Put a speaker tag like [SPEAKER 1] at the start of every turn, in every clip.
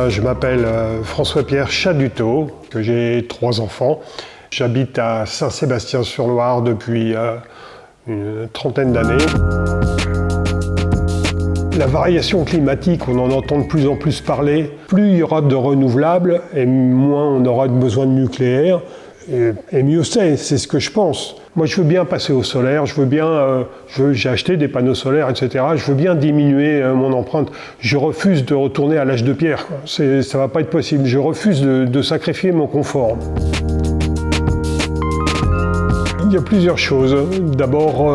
[SPEAKER 1] je m'appelle François-Pierre Chaduteau, que j'ai 3 enfants. J'habite à Saint-Sébastien-sur-Loire depuis une trentaine d'années. La variation climatique, on en entend de plus en plus parler. Plus il y aura de renouvelables et moins on aura besoin de nucléaire. Et mieux c'est ce que je pense. Moi, je veux bien passer au solaire, j'ai acheté des panneaux solaires, etc. Je veux bien diminuer mon empreinte. Je refuse de retourner à l'âge de pierre, quoi. Ça va pas être possible. Je refuse de sacrifier mon confort. Il y a plusieurs choses. D'abord,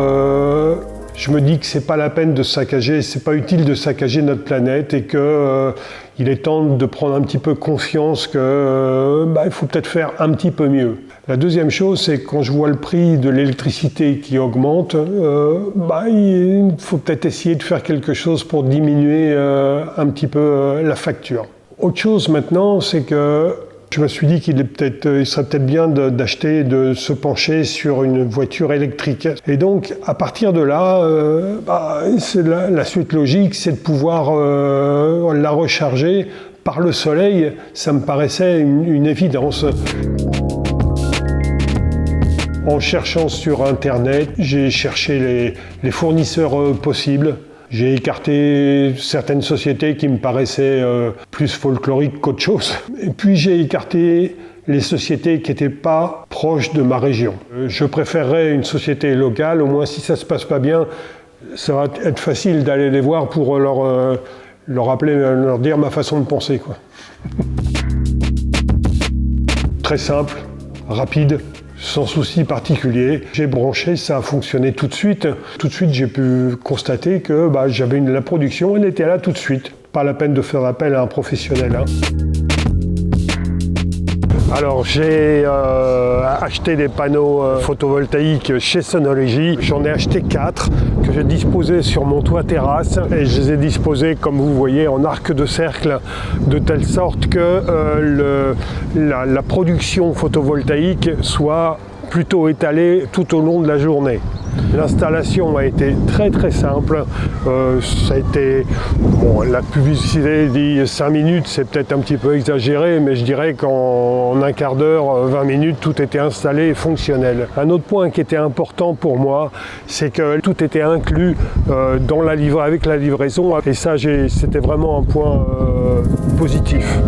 [SPEAKER 1] je me dis que c'est pas la peine de saccager, c'est pas utile de saccager notre planète et que il est temps de prendre un petit peu conscience que il faut peut-être faire un petit peu mieux. La deuxième chose, c'est que quand je vois le prix de l'électricité qui augmente, il faut peut-être essayer de faire quelque chose pour diminuer un petit peu la facture. Autre chose maintenant, c'est que je me suis dit qu'il serait peut-être bien de se pencher sur une voiture électrique. Et donc, à partir de là, la suite logique, c'est de pouvoir la recharger par le soleil. Ça me paraissait une évidence. En cherchant sur Internet, j'ai cherché les fournisseurs possibles. J'ai écarté certaines sociétés qui me paraissaient plus folkloriques qu'autre chose. Et puis j'ai écarté les sociétés qui n'étaient pas proches de ma région. Je préférerais une société locale, au moins si ça ne se passe pas bien, ça va être facile d'aller les voir pour leur dire ma façon de penser, quoi. Très simple, rapide. Sans souci particulier. J'ai branché, ça a fonctionné tout de suite. Tout de suite, j'ai pu constater que j'avais la production, elle était là tout de suite. Pas la peine de faire appel à un professionnel. Alors, j'ai acheté des panneaux photovoltaïques chez Sonology. J'en ai acheté 4 que j'ai disposés sur mon toit terrasse et je les ai disposés, comme vous voyez, en arc de cercle, de telle sorte que la production photovoltaïque soit plutôt étalée tout au long de la journée. L'installation a été très très simple. Ça a été, la publicité dit 5 minutes, c'est peut-être un petit peu exagéré, mais je dirais qu'en un quart d'heure, 20 minutes, tout était installé et fonctionnel. Un autre point qui était important pour moi, c'est que tout était inclus avec la livraison, et ça, c'était vraiment un point positif.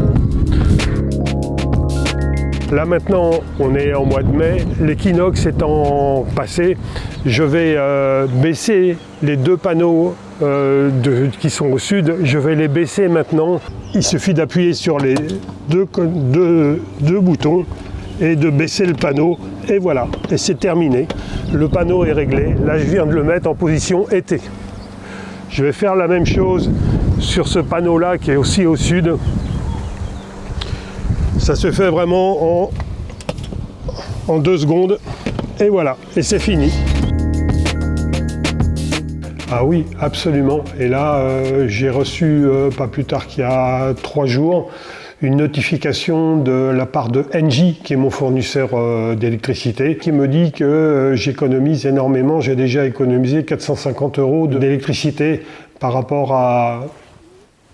[SPEAKER 1] Là maintenant, on est en mois de mai, l'équinoxe étant passé, je vais baisser les 2 panneaux qui sont au sud, je vais les baisser maintenant. Il suffit d'appuyer sur les deux boutons et de baisser le panneau, et voilà, et c'est terminé. Le panneau est réglé, là je viens de le mettre en position été. Je vais faire la même chose sur ce panneau-là qui est aussi au sud. Ça se fait vraiment en 2 secondes, et voilà, et c'est fini. Ah oui, absolument. Et là, j'ai reçu, pas plus tard qu'il y a 3 jours, une notification de la part de Engie, qui est mon fournisseur d'électricité, qui me dit que j'économise énormément. J'ai déjà économisé 450 € d'électricité par rapport à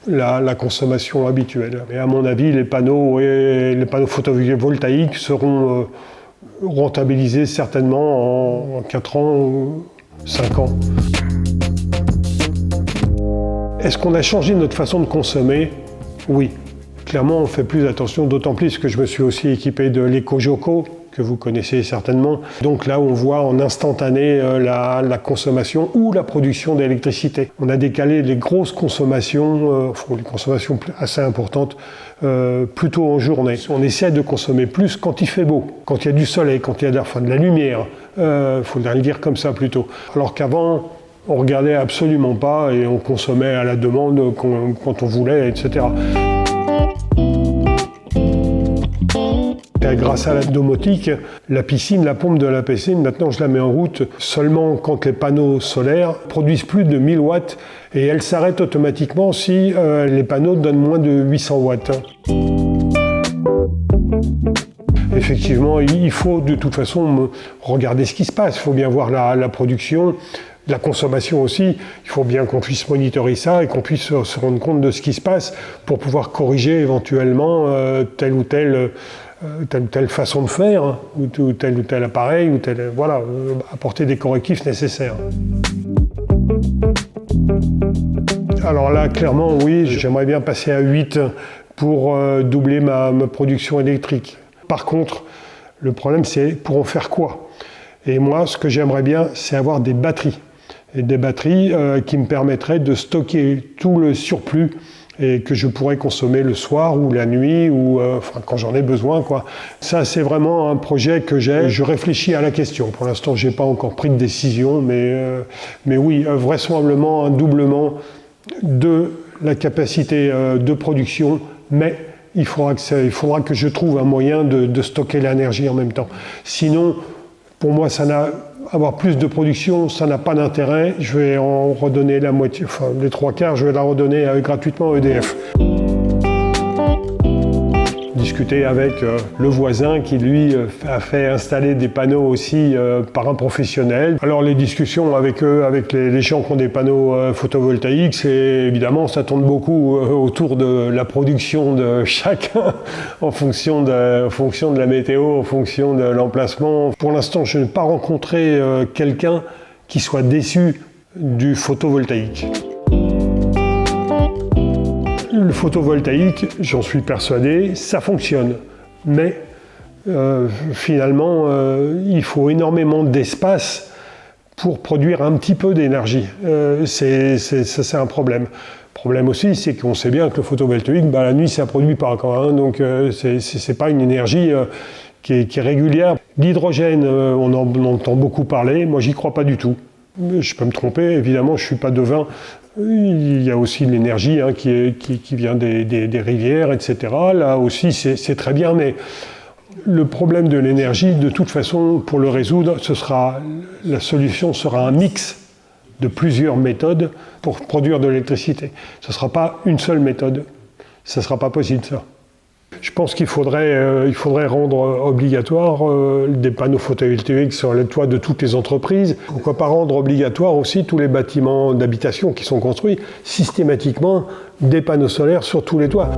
[SPEAKER 1] la consommation habituelle. Et à mon avis, les panneaux photovoltaïques seront rentabilisés certainement en 4 ans ou 5 ans. Est-ce qu'on a changé notre façon de consommer? Oui. Clairement, on fait plus attention, d'autant plus que je me suis aussi équipé de l'EcoJoco, que vous connaissez certainement. Donc là, on voit en instantané la consommation ou la production d'électricité. On a décalé les grosses consommations, les consommations assez importantes, plutôt en journée. On essaie de consommer plus quand il fait beau, quand il y a du soleil, quand il y a de la lumière. Faudrait le dire comme ça plutôt. Alors qu'avant, on regardait absolument pas et on consommait à la demande quand on voulait, etc. Grâce à la domotique, la pompe de la piscine, maintenant je la mets en route seulement quand les panneaux solaires produisent plus de 1000 watts et elle s'arrête automatiquement si les panneaux donnent moins de 800 watts. Effectivement, il faut de toute façon regarder ce qui se passe, il faut bien voir la production. La consommation aussi, il faut bien qu'on puisse monitorer ça et qu'on puisse se rendre compte de ce qui se passe pour pouvoir corriger éventuellement telle ou telle façon de faire, hein, ou tel appareil, voilà, apporter des correctifs nécessaires. Alors là, clairement, oui, j'aimerais bien passer à 8 pour doubler ma production électrique. Par contre, le problème, c'est pour en faire quoi? Et moi, ce que j'aimerais bien, c'est avoir des batteries. Et des batteries qui me permettraient de stocker tout le surplus et que je pourrais consommer le soir ou la nuit ou quand j'en ai besoin, quoi. Ça, c'est vraiment un projet que j'ai. Je réfléchis à la question. Pour l'instant, je n'ai pas encore pris de décision, mais oui, vraisemblablement un doublement de la capacité de production, mais il faudra que je trouve un moyen de stocker l'énergie en même temps. Sinon, pour moi, avoir plus de production, ça n'a pas d'intérêt. Je vais en redonner la moitié, enfin les 3/4, je vais la redonner gratuitement à EDF. Discuter avec le voisin qui lui a fait installer des panneaux aussi par un professionnel. Alors les discussions avec eux, avec les gens qui ont des panneaux photovoltaïques, c'est évidemment ça tourne beaucoup autour de la production de chacun en fonction de la météo, en fonction de l'emplacement. Pour l'instant, je n'ai pas rencontré quelqu'un qui soit déçu du photovoltaïque. Le photovoltaïque, j'en suis persuadé, ça fonctionne. Mais finalement, il faut énormément d'espace pour produire un petit peu d'énergie. C'est un problème. Le problème aussi, c'est qu'on sait bien que le photovoltaïque, la nuit, ça ne produit pas quand même. Donc, ce n'est pas une énergie qui est régulière. L'hydrogène, on en entend beaucoup parler. Moi, j'y crois pas du tout. Je peux me tromper, évidemment, je ne suis pas devin. Il y a aussi l'énergie qui vient des rivières, etc. Là aussi, c'est très bien, mais le problème de l'énergie, de toute façon, pour le résoudre, la solution sera un mix de plusieurs méthodes pour produire de l'électricité. Ce ne sera pas une seule méthode. Ça ne sera pas possible, ça. Je pense qu'il faudrait rendre obligatoire des panneaux photovoltaïques sur les toits de toutes les entreprises. Pourquoi pas rendre obligatoire aussi tous les bâtiments d'habitation qui sont construits systématiquement des panneaux solaires sur tous les toits.